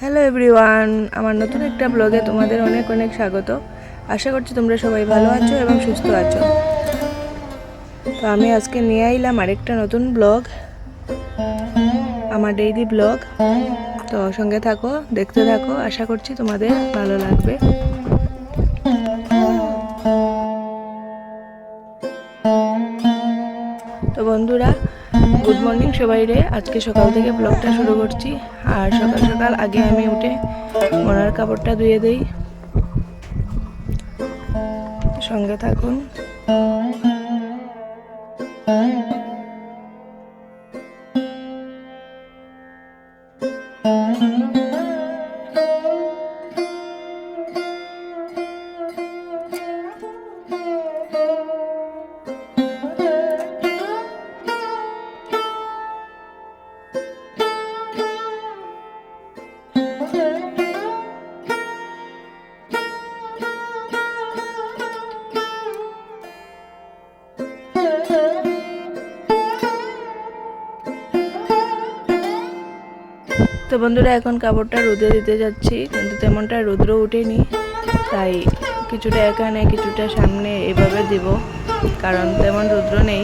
Hello everyone, আমার নতুন একটা ব্লগে তোমাদের অনেক অনেক স্বাগত। আশা করছি তোমরা সবাই ভালো আছো এবং সুস্থ আছো। তো আমি আজকে নিয়ে আইলাম আরেকটা নতুন ব্লগ, আমার ডেইলি ব্লগ। তো সঙ্গে থাকো, দেখতে থাকো, আশা করছি তোমাদের ভালো লাগবে। তো বন্ধুরা, গুড মর্নিং সবাইরে। আজকে সকাল থেকে ব্লগটা শুরু করছি। আর সকাল সকাল আগে আমি উঠে মনার কাপড়টা ধুয়ে দেই। সঙ্গে থাকুন। তো বন্ধুরা, এখন কাপড়টা রোদে দিতে যাচ্ছি, কিন্তু তেমনটা রৌদ্র ওঠেনি, তাই কিছুটা এখানে কিছুটা সামনে এভাবে দিব, কারণ তেমন রৌদ্র নেই।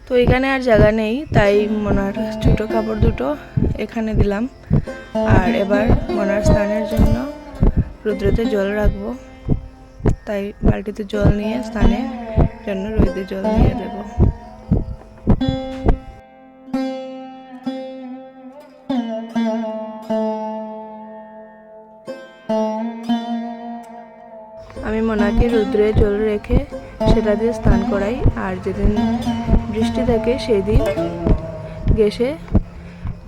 তো এখানে আর জায়গা নেই, তাই মনার ছোট কাপড় দুটো এখানে দিলাম। আর এবার মনার স্নানের জন্য রৌদ্রতে জল রাখবো, তাই বালতিতে জল নিয়ে স্নানের জন্য রোদে জল নিয়ে দেবো। আমি মনাকে রৌদ্রে জল রেখে সেটা দিয়ে স্নান করাই। আর যেদিন বৃষ্টি থাকে সেই দিন গ্যাসে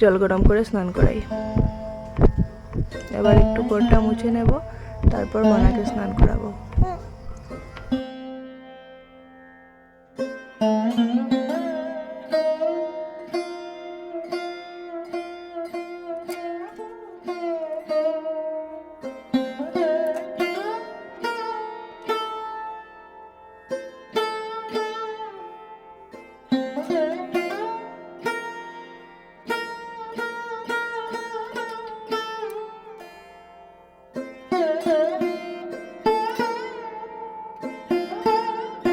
জল গরম করে স্নান করাই। এবার একটু ঘরটা মুছে নেব, তারপর মনাকে স্নান করাবো।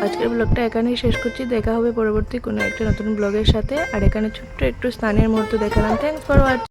আজকের ব্লগটা এখানেই শেষ করছি। দেখা হবে পরবর্তী কোনো একটা নতুন ব্লগের সাথে। আর এখানে ছোট্ট একটু স্নানের মুহূর্ত দেখালাম। Thanks for watching.